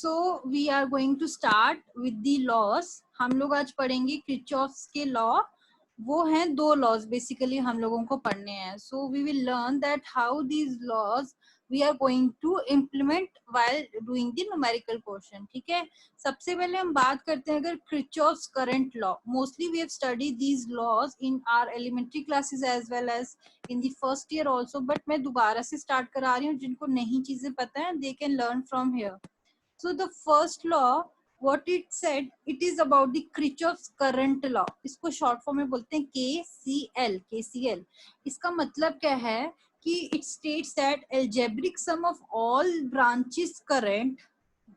So we are going to start with the laws. हम लोग आज पढ़ेंगे किरचॉफ्स के लॉ. वो हैं दो लॉज बेसिकली हम लोगों को पढ़ने हैं. So we will learn that how these laws we are going to implement while doing the numerical question. ठीक है, सबसे पहले हम बात करते हैं अगर Kirchhoff's current law. Mostly we have studied these laws in our elementary classes as well as in the first year also, but मैं दोबारा से स्टार्ट करा रही हूँ. जिनको नहीं चीजें पता है they can learn from here. So the first law, what it said, it is about the Kirchhoff's current law. इसको short form में बोलते हैं KCL. KCL. इसका मतलब क्या है कि it states that algebraic sum of all branches current,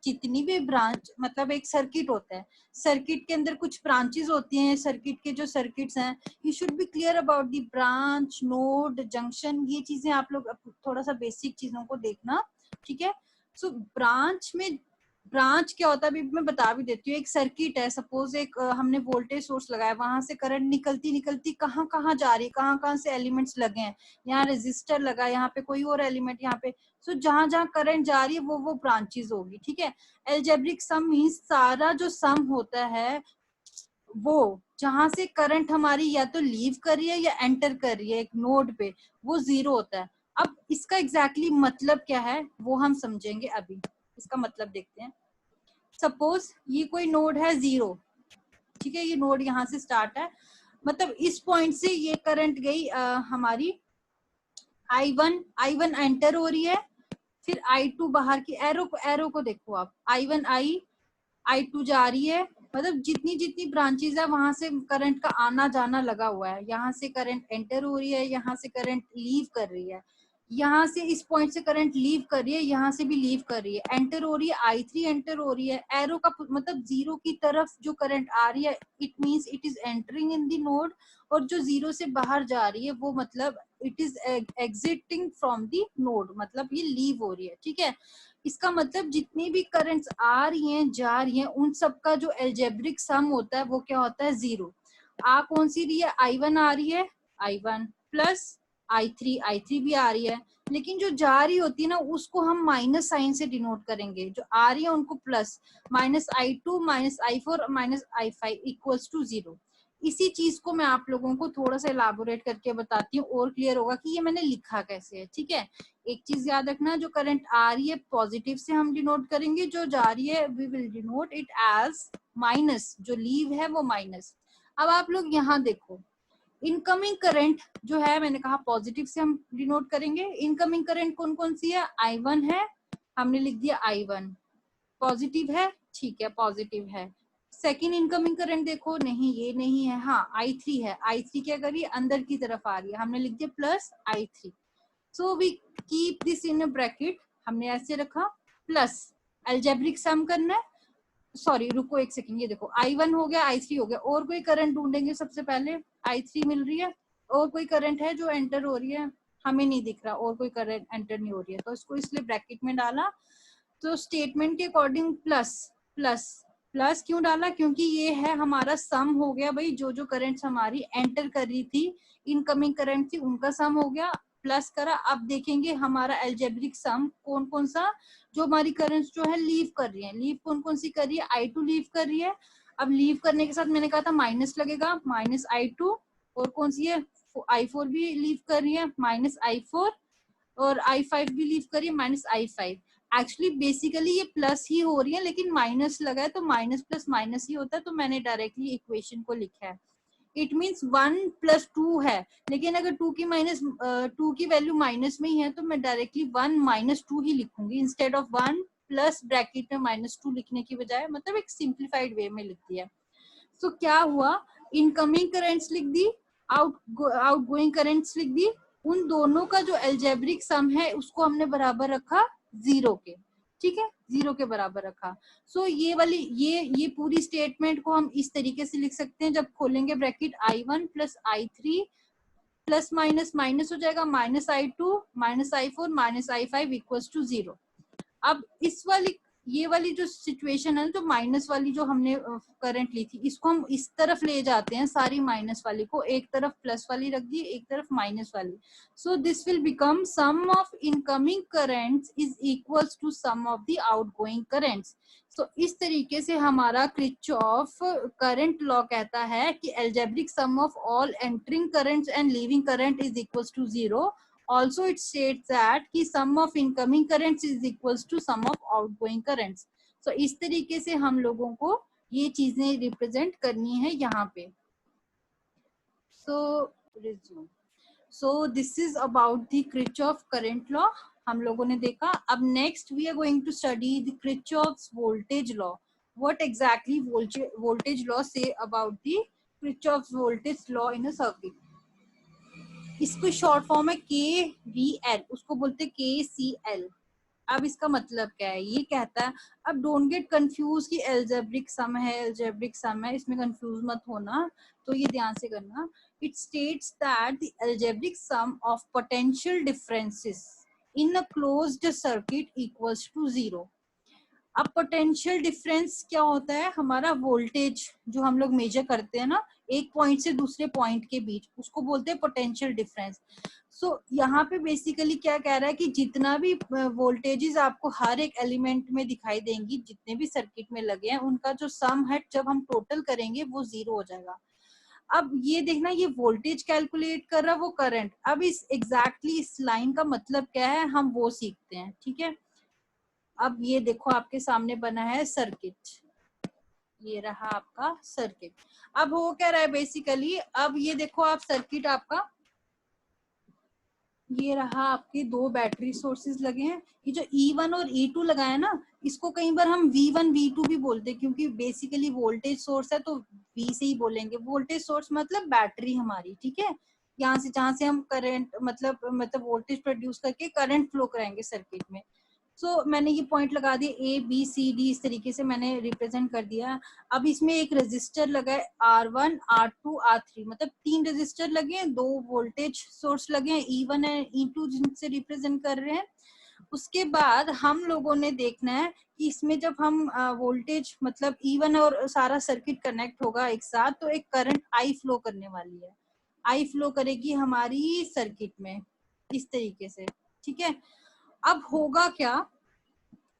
जितनी भी ब्रांच, मतलब एक सर्किट होता है, सर्किट के अंदर कुछ ब्रांचेस होती हैं. सर्किट के जो सर्किट्स हैं, you should be clear about the branch, node, junction. ये चीजें आप लोग थोड़ा सा बेसिक चीजों को देखना. ठीक है, सो ब्रांच में, ब्रांच क्या होता है अभी मैं बता भी देती हूँ. एक सर्किट है, सपोज एक हमने वोल्टेज सोर्स लगाया, वहां से करंट निकलती निकलती कहाँ कहाँ जा रही है, कहाँ कहाँ से एलिमेंट्स लगे हैं. यहाँ रेजिस्टर लगा, यहाँ पे कोई और एलिमेंट, यहाँ पे. सो जहां जहां करंट जा रही है वो ब्रांचेस होगी. ठीक है, एल्जेब्रिक सम मीन्स सारा जो सम होता है वो जहां से करंट हमारी या तो लीव कर रही है या एंटर कर रही है एक नोड पे, वो जीरो होता है. अब इसका एग्जैक्टली मतलब क्या है वो हम समझेंगे अभी. इसका मतलब देखते हैं. सपोज ये कोई नोड है 0. ठीक है, ये नोड यहाँ से स्टार्ट है, मतलब इस पॉइंट से ये करंट गई हमारी I1 एंटर हो रही है, फिर I2 बाहर की. एरो को देखो आप, I1 I2 जा रही है, मतलब जितनी जितनी ब्रांचेस है वहां से करंट का आना जाना लगा हुआ है. यहाँ से करंट एंटर हो रही है, यहाँ से करंट लीव कर रही है, यहाँ से इस पॉइंट से करंट लीव कर रही है, यहाँ से भी लीव कर रही है, एंटर हो रही है, I3 एंटर हो रही है. एरो का मतलब जीरो की तरफ जो करंट आ रही है, it means it is entering in the node. और जो जीरो से बाहर जा रही है वो मतलब it is exiting from the node, मतलब ये लीव हो रही है. ठीक है, इसका मतलब जितनी भी करंट्स आ रही हैं जा रही हैं उन सब का जो एल्जेब्रिक सम होता है वो क्या होता है, जीरो. आ कौन सी रही है, I1 आ रही है, I1 प्लस I3 भी आ रही है, लेकिन जो जा रही होती है ना उसको हम माइनस साइन से डिनोट करेंगे, जो आ रही है उनको plus. -I2 -I4 -I5 equals to 0. इसी चीज को मैं आप लोगों को थोड़ा सा इलाबोरेट करके बताती हूँ और क्लियर होगा कि ये मैंने लिखा कैसे है. ठीक है, एक चीज याद रखना, जो करंट आ रही है पॉजिटिव से हम डिनोट करेंगे, जो जा रही है we will denote it as minus, जो लीव है वो माइनस. अब आप लोग यहाँ देखो, इनकमिंग करंट जो है मैंने कहा पॉजिटिव से हम डिनोट करेंगे. इनकमिंग करंट कौन कौन सी है, I1 है, हमने लिख दिया I1. पॉजिटिव है, ठीक है पॉजिटिव है. सेकेंड इनकमिंग करंट देखो, नहीं ये नहीं है, हाँ I3 है. I3 क्या करिए, अंदर की तरफ आ रही है, हमने लिख दिया plus I3. So we keep this in a bracket, हमने ऐसे रखा, प्लस अलजेब्रिक सम करना है. सॉरी रुको एक सेकंड, ये देखो I1 हो गया, I3 हो गया, और कोई करंट ढूंढेंगे. सबसे पहले I3 मिल रही है, और कोई करंट है जो एंटर हो रही है, हमें नहीं दिख रहा और कोई करंट एंटर नहीं हो रही है, तो इसको इसलिए ब्रैकेट में डाला. तो स्टेटमेंट के अकॉर्डिंग प्लस प्लस प्लस क्यों डाला, क्योंकि ये है हमारा सम हो गया भाई, जो जो करंट्स हमारी एंटर कर रही थी, इनकमिंग करंट थी, उनका सम हो गया, प्लस करा. अब देखेंगे हमारा एल्जेब्रिक सम कौन कौन सा, जो हमारी करंट्स जो है लीव कर रही है. लीव कौन कौन सी कर रही है, I2 लीव कर रही है. अब लीव करने के साथ मैंने कहा था माइनस लगेगा, माइनस I2. और कौन सी है, I4 भी लीव कर रही है, माइनस I4. और I5 भी लीव करिए, माइनस I5. एक्चुअली बेसिकली ये प्लस ही हो रही है, लेकिन माइनस लगा है तो माइनस प्लस माइनस ही होता है, तो मैंने डायरेक्टली इक्वेशन को लिखा है. इट मीन्स 1 + 2 है, लेकिन अगर 2 की वैल्यू माइनस में ही है तो मैं डायरेक्टली 1 - 2 ही लिखूंगी, इंस्टेड ऑफ 1 प्लस ब्रैकेट में -2 लिखने की बजाय, मतलब एक सिंप्लीफाइड वे में लिख दिया. तो क्या हुआ, इनकमिंग करंट्स लिख दी, आउटगोइंग करंट्स लिख दी, उन दोनों का जो एल्जेब्रिक सम है उसको हमने बराबर रखा 0 के. ठीक है, 0 के बराबर रखा. सो ये वाली ये पूरी स्टेटमेंट को हम इस तरीके से लिख सकते हैं, जब खोलेंगे bracket I1 + I3 plus minus minus हो जाएगा, -I2 -I4 -I5 equals to 0. अब इस वाली ये वाली जो सिचुएशन है, जो माइनस वाली जो हमने करंट ली थी, इसको हम इस तरफ ले जाते हैं, सारी माइनस वाली को एक तरफ प्लस वाली रख दी, एक तरफ माइनस वाली. So this will become sum of incoming currents is equals to sum of the outgoing currents. So इस तरीके से हमारा किरचॉफ करंट लॉ कहता है कि algebraic sum of all entering currents and leaving current is equals to 0. Also it states that कि sum of incoming currents is equals to sum of outgoing currents. So इस तरीके से हम लोगों को ये चीजें रिप्रेजेंट करनी है यहाँ पे. So resume. So this is about the Kirchhoff current law. हम लोगों ने देखा. अब next we are going to study the Kirchhoff's voltage law. What exactly voltage law say about the Kirchhoff's voltage law in a circuit? इसको short form है KVL, उसको बोलते KCL. अब इसका मतलब क्या है, ये कहता है, अब डोंट गेट कंफ्यूज कि एल्जेब्रिक सम है, एल्जेब्रिक सम है, इसमें कंफ्यूज मत होना, तो ये ध्यान से करना. It states that the algebraic sum of potential differences in a closed circuit equals to 0. अब पोटेंशियल डिफरेंस क्या होता है, हमारा वोल्टेज जो हम लोग मेजर करते हैं ना, एक पॉइंट से दूसरे पॉइंट के बीच, उसको बोलते हैं पोटेंशियल डिफरेंस. सो यहाँ पे बेसिकली क्या कह रहा है कि जितना भी वोल्टेजेस आपको हर एक एलिमेंट में दिखाई देंगी, जितने भी सर्किट में लगे हैं, उनका जो सम है जब हम टोटल करेंगे वो 0 हो जाएगा. अब ये देखना, ये वोल्टेज कैलकुलेट कर रहा है, वो करंट. अब इस एग्जैक्टली इस लाइन का मतलब क्या है, हम वो सीखते हैं. ठीक है, अब ये देखो आपके सामने बना है सर्किट, ये रहा आपका सर्किट. अब हो क्या रहा है बेसिकली, अब ये देखो आप सर्किट आपका, ये रहा आपके दो बैटरी सोर्सेज लगे हैं. ये जो E1 और E2 लगा है ना, इसको कई बार हम V1 V2 भी बोलते हैं, क्योंकि बेसिकली वोल्टेज सोर्स है तो V से ही बोलेंगे. वोल्टेज सोर्स मतलब बैटरी हमारी. ठीक है, यहाँ से जहां से हम करंट मतलब वोल्टेज प्रोड्यूस करके करंट फ्लो कराएंगे सर्किट में. सो मैंने ये पॉइंट लगा दिए ABCD, इस तरीके से मैंने रिप्रेजेंट कर दिया. अब इसमें एक रेजिस्टर लगा है R1 R2 R3, मतलब 3 रेजिस्टर लगे हैं, 2 वोल्टेज सोर्स लगे हैं E1 एंड E2 जिनसे रिप्रेजेंट कर रहे हैं. उसके बाद हम लोगों ने देखना है कि इसमें जब हम वोल्टेज मतलब E1 और सारा सर्किट कनेक्ट होगा एक साथ, तो एक करंट I फ्लो करने वाली है. I फ्लो करेगी हमारी सर्किट में इस तरीके से. ठीक है, अब होगा क्या,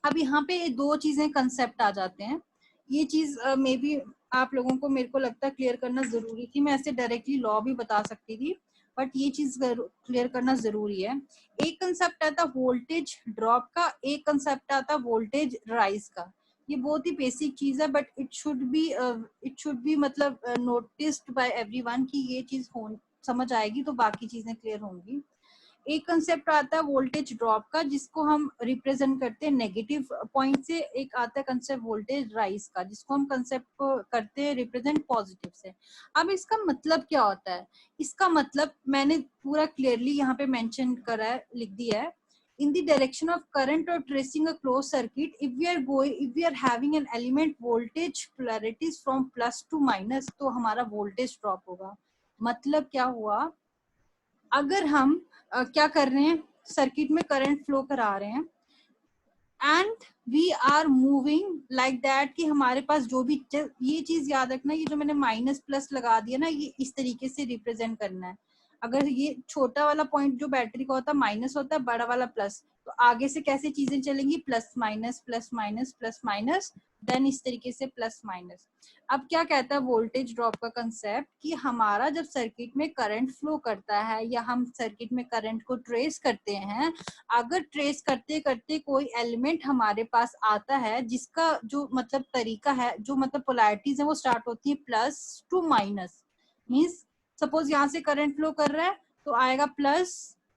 अब यहाँ पे दो चीजें कंसेप्ट आ जाते हैं. ये चीज मे बी आप लोगों को, मेरे को लगता है क्लियर करना जरूरी थी. मैं ऐसे डायरेक्टली लॉ भी बता सकती थी, बट ये चीज क्लियर करना जरूरी है. एक कंसेप्ट आता वोल्टेज ड्रॉप का, एक कंसेप्ट आता वोल्टेज राइज का. ये बहुत ही बेसिक चीज है, बट इट शुड बी मतलब नोटिस्ड बाय एवरीवन कि ये चीज समझ आएगी तो बाकी चीजें क्लियर होंगी. एक कंसेप्ट आता है वोल्टेज ड्रॉप का, जिसको हम रिप्रेजेंट करते हैं नेगेटिव पॉइंट से. एक आता है कंसेप्ट वोल्टेज राइज का, जिसको हम कंसेप्ट को करते हैं रिप्रेजेंट पॉजिटिव से. अब इसका मतलब क्या होता है, इसका मतलब मैंने पूरा क्लियरली यहाँ पे मेंशन करा है, लिख दिया है. In the direction of current or tracing a closed circuit, if we are having an element voltage polarities from plus to minus, तो हमारा voltage drop होगा. मतलब क्या हुआ, अगर हम क्या कर रहे हैं, सर्किट में करंट फ्लो करा रहे हैं and we are moving like that, कि हमारे पास जो भी, ये चीज याद रखना, ये जो मैंने माइनस प्लस लगा दिया ना, ये इस तरीके से रिप्रेजेंट करना है. अगर ये छोटा वाला पॉइंट जो बैटरी का होता है माइनस होता है, बड़ा वाला प्लस, तो आगे से कैसे चीजें चलेंगी, plus minus plus minus plus minus, then इस तरीके से प्लस माइनस. अब क्या कहता है वोल्टेज ड्रॉप का कंसेप्ट, कि हमारा जब सर्किट में करंट फ्लो करता है या हम सर्किट में करंट को ट्रेस करते हैं, अगर ट्रेस करते करते कोई एलिमेंट हमारे पास आता है जिसका जो मतलब तरीका है, जो मतलब पोलैरिटीज है, वो स्टार्ट होती है plus two minus. Means suppose यहाँ से करंट फ्लो कर रहा है तो आएगा प्लस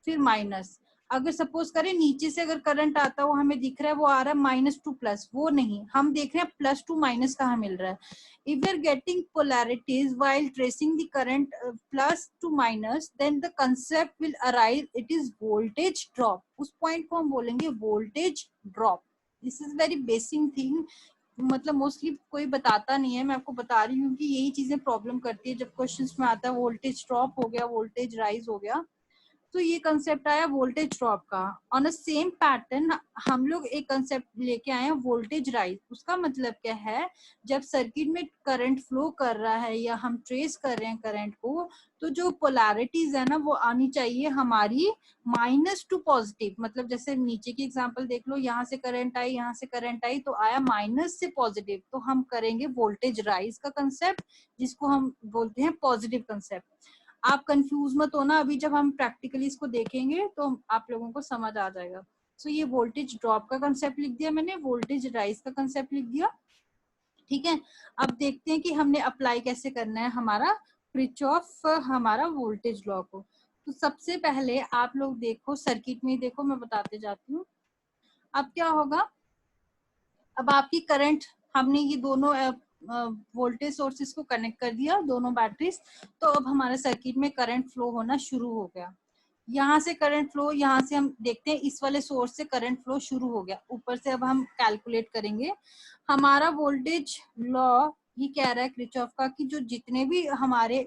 फिर माइनस. अगर सपोज करें नीचे से अगर करंट आता है, वो हमें दिख रहा है वो आ रहा है माइनस टू प्लस, वो नहीं, हम देख रहे हैं प्लस टू माइनस कहाँ मिल रहा है. If we are getting polarities while tracing the current plus to minus, then the concept will arise, it is voltage drop. उस point को हम बोलेंगे voltage drop. This is very basic thing, मतलब mostly कोई बताता नहीं है, मैं आपको बता रही हूँ कि यही चीजें प्रॉब्लम करती है जब क्वेश्चंस में आता है वोल्टेज ड्रॉप हो गया, वोल्टेज राइज हो गया. तो ये कंसेप्ट आया वोल्टेज ड्रॉप का। ऑन अ सेम पैटर्न हम लोग एक कंसेप्ट लेके आए हैं वोल्टेज राइज। उसका मतलब क्या है, जब सर्किट में करंट फ्लो कर रहा है या हम ट्रेस कर रहे हैं करंट को, तो जो पोलैरिटीज है ना वो आनी चाहिए हमारी माइनस टू पॉजिटिव। मतलब जैसे नीचे की एग्जांपल देख लो, यहाँ से करंट आई, यहाँ से करंट आई, तो आया माइनस से पॉजिटिव, तो हम करेंगे वोल्टेज राइज का कंसेप्ट, जिसको हम बोलते हैं पॉजिटिव कंसेप्ट। आप कंफ्यूज मत होना, अभी जब हम प्रैक्टिकली इसको देखेंगे तो आप लोगों को समझ आ जाएगा। सो ये वोल्टेज ड्रॉप का कंसेप्ट लिख दिया मैंने, वोल्टेज राइज का कंसेप्ट लिख दिया, ठीक है। अब देखते हैं कि हमने अप्लाई कैसे करना है हमारा किरचॉफ हमारा वोल्टेज लॉ को। तो सबसे पहले आप लोग देखो सर्किट में, देखो मैं बताते जाती हूँ। अब क्या होगा, अब आपकी करंट, हमने ये दोनों वोल्टेज सोर्सेस को कनेक्ट कर दिया, दोनों बैटरीज, तो अब हमारे सर्किट में करंट फ्लो होना शुरू हो गया। यहाँ से करंट फ्लो, यहाँ से हम देखते हैं इस वाले सोर्स से करंट फ्लो शुरू हो गया ऊपर से। अब हम कैलकुलेट करेंगे हमारा वोल्टेज लॉ। ये कह रहा है किरचॉफ का कि जो जितने भी हमारे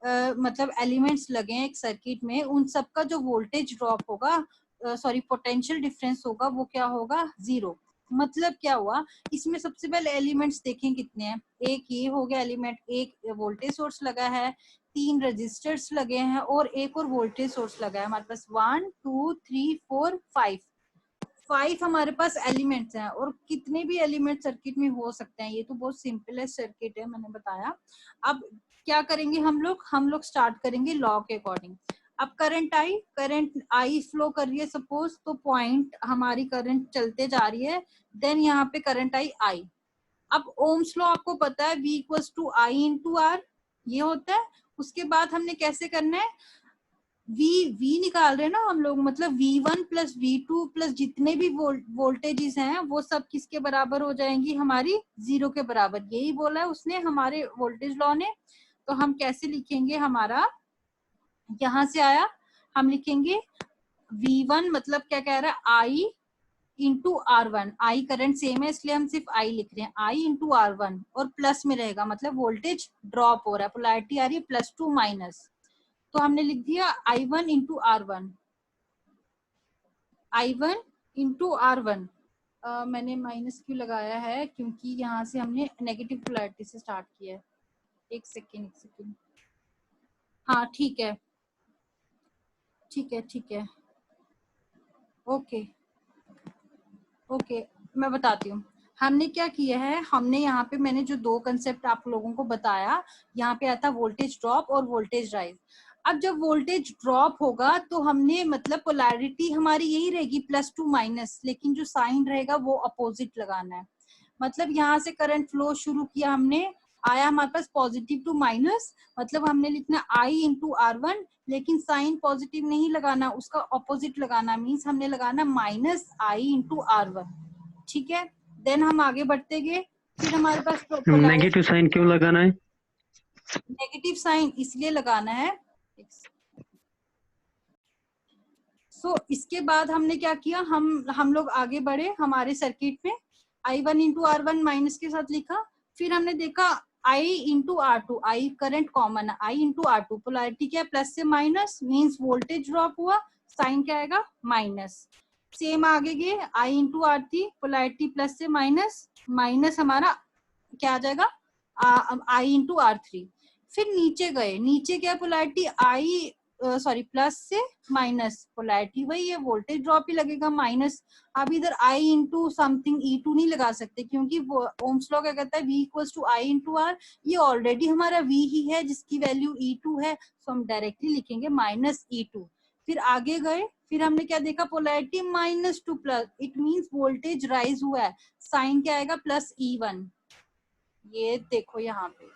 मतलब एलिमेंट्स लगे हैं एक सर्किट में, उन सबका जो वोल्टेज ड्रॉप होगा, सॉरी पोटेंशियल डिफरेंस होगा, वो क्या होगा, जीरो। मतलब क्या हुआ, इसमें सबसे पहले एलिमेंट्स देखें कितने हैं। एक ये हो गया एलिमेंट, एक वोल्टेज सोर्स लगा है, 3 रजिस्टर्स लगे हैं और एक और वोल्टेज सोर्स लगा है। हमारे पास 1 2 3 4 5 हमारे पास एलिमेंट्स हैं। और कितने भी एलिमेंट सर्किट में हो सकते हैं, ये तो बहुत सिंपल है सर्किट है, मैंने बताया। अब क्या करेंगे हम लोग स्टार्ट करेंगे लॉ के अकॉर्डिंग। अब करंट आई फ्लो कर रही है सपोज, तो पॉइंट हमारी करंट चलते जा रही है, देन यहाँ पे करंट आई। अब ओम्स लॉ आपको पता है, V equals to I into R, ये होता है। उसके बाद हमने कैसे करना है, V निकाल रहे हैं ना हम लोग, मतलब V1 प्लस V2 प्लस जितने भी वोल्टेजेस हैं वो सब किसके बराबर हो जाएंगी, हमारी जीरो के बराबर। यही बोला है उसने हमारे वोल्टेज लॉ ने। तो हम कैसे लिखेंगे, हमारा यहाँ से आया, हम लिखेंगे V1 मतलब क्या कह रहा है, I into R1। I current same है इसलिए हम सिर्फ I लिख रहे हैं, I इंटू R1, और प्लस में रहेगा मतलब वोल्टेज ड्रॉप हो रहा है, पोलैरिटी आ रही है प्लस टू माइनस। तो हमने लिख दिया I1 into R1, I1 into R1। मैंने माइनस क्यों लगाया है, क्योंकि यहाँ से हमने नेगेटिव पोलैरिटी से स्टार्ट किया है। एक सेकेंड, हाँ ठीक है ठीक है, ओके ओके, मैं बताती हूँ। हमने क्या किया है, हमने यहाँ पे मैंने जो दो कंसेप्ट आप लोगों को बताया, यहाँ पे आता वोल्टेज ड्रॉप और वोल्टेज राइज। अब जब वोल्टेज ड्रॉप होगा तो हमने मतलब पोलैरिटी हमारी यही रहेगी प्लस टू माइनस, लेकिन जो साइन रहेगा वो अपोजिट लगाना है। मतलब यहाँ से करंट फ्लो शुरू किया हमने, आया हमारे पास पॉजिटिव टू माइनस, मतलब हमने लिखना आई इंटू R1, लेकिन साइन पॉजिटिव नहीं लगाना, उसका ऑपोजिट लगाना, मीन्स हमने लगाना माइनस आई इंटू R1, ठीक है। देन हम आगे बढ़ते गए, फिर हमारे पास नेगेटिव साइन क्यों लगाना है, नेगेटिव साइन इसलिए लगाना है। सो इसके बाद हमने क्या किया, हम लोग आगे बढ़े हमारे सर्किट में, I1 इंटू R1 माइनस के साथ लिखा। फिर हमने देखा I into R2, I current common है, I इंटू R2, पोलैरिटी क्या है प्लस से माइनस, मीन्स वोल्टेज ड्रॉप हुआ, साइन क्या आएगा माइनस। सेम आगे गए I into R3, polarity plus से माइनस, माइनस हमारा क्या आ जाएगा I इंटू R3। फिर नीचे गए, नीचे क्या पोलैरिटी आई सॉरी प्लस से माइनस, पोलैरिटी वही है, वोल्टेज ड्रॉप ही लगेगा माइनस। अब इधर I इंटू समथिंग E2 नहीं लगा सकते, क्योंकि ओम्स लॉ क्या कहता है V equals to I into R, ये ऑलरेडी हमारा V ही है जिसकी वैल्यू E2 है, सो हम डायरेक्टली लिखेंगे माइनस E2। फिर आगे गए, फिर हमने क्या देखा, polarity minus two plus, it means voltage rise हुआ है, साइन क्या आएगा प्लस E1। ये देखो यहाँ पे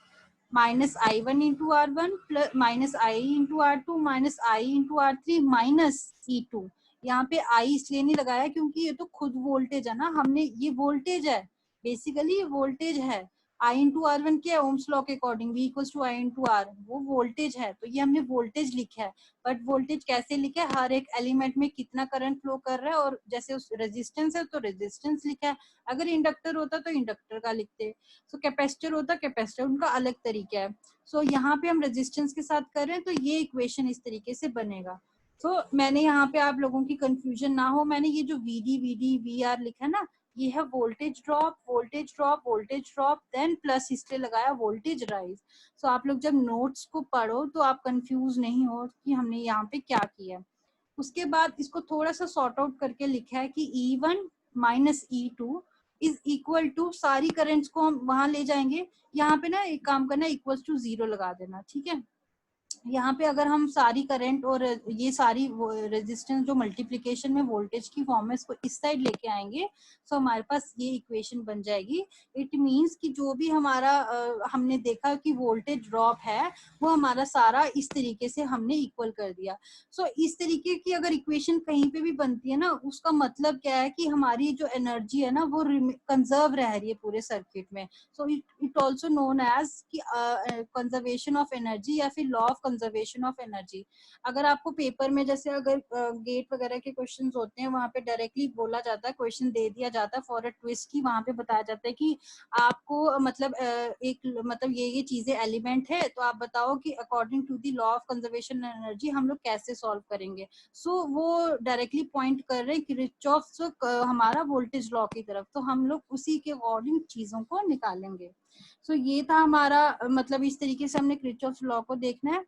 minus I1 into R1 plus minus I into R2 minus I into R3 minus E2। यहाँ पे I इसलिए नहीं लगाया क्योंकि ये तो खुद वोल्टेज है ना, हमने ये वोल्टेज है, बेसिकली ये वोल्टेज है। I इंटू R1 क्या है, ओम्स लॉ के according V equals to I into R, वो वोल्टेज है, तो ये हमने वोल्टेज लिखा है। बट वोल्टेज कैसे लिखा है, हर एक एलिमेंट में कितना करंट फ्लो कर रहा है, और जैसे उस रेजिस्टेंस है तो रेजिस्टेंस लिखा है, अगर इंडक्टर होता तो इंडक्टर का लिखते। सो कैपेसिटर होता कैपेसिटर, उनका अलग तरीका है। सो यहाँ पे हम रेजिस्टेंस के साथ कर रहे हैं, तो ये इक्वेशन इस तरीके से बनेगा। तो मैंने यहाँ पे आप लोगों की कंफ्यूजन ना हो, मैंने ये जो VD लिखा है ना, ये है voltage drop, voltage drop, voltage drop, then plus इसलिए लगाया वोल्टेज राइज। सो आप लोग जब नोट्स को पढ़ो तो आप कंफ्यूज नहीं हो कि हमने यहाँ पे क्या किया। उसके बाद इसको थोड़ा सा सॉर्ट आउट करके लिखा है कि E1 minus E2 is equal to, सारी करेंट्स को हम वहां ले जाएंगे, यहाँ पे ना एक काम करना, इक्वल टू 0 लगा देना, ठीक है। यहाँ पे अगर हम सारी करंट और ये सारी रेजिस्टेंस जो मल्टीप्लिकेशन में वोल्टेज की फॉर्म है इसको इस साइड लेके आएंगे, तो हमारे पास ये इक्वेशन बन जाएगी। इट मींस कि जो भी हमारा हमने देखा कि वोल्टेज ड्रॉप है वो हमारा सारा इस तरीके से हमने इक्वल कर दिया। सो इस तरीके की अगर इक्वेशन कहीं पे भी बनती है ना, उसका मतलब क्या है कि हमारी जो एनर्जी है ना वो कंजर्व रह रही है पूरे सर्किट में। So it also known as कि कंजर्वेशन ऑफ एनर्जी या फिर law of conservation of energy. अगर आपको पेपर में जैसे अगर गेट वगैरह के क्वेश्चंस होते हैं वहां पे डायरेक्टली बोला जाता है, क्वेश्चन दे दिया जाता है फॉर अ ट्विस्ट की, वहां पे बताया जाता है कि आपको मतलब एक मतलब ये चीजें एलिमेंट है, तो आप बताओ कि according to the law of conservation energy हम लोग कैसे सॉल्व करेंगे। सो वो डायरेक्टली पॉइंट कर रहे हैं कि किरचॉफ हमारा वोल्टेज लॉ की तरफ, तो हम लोग उसी के अकॉर्डिंग चीजों को निकालेंगे। सो ये था हमारा मतलब इस तरीके से हमने किरचॉफ लॉ को देखना है।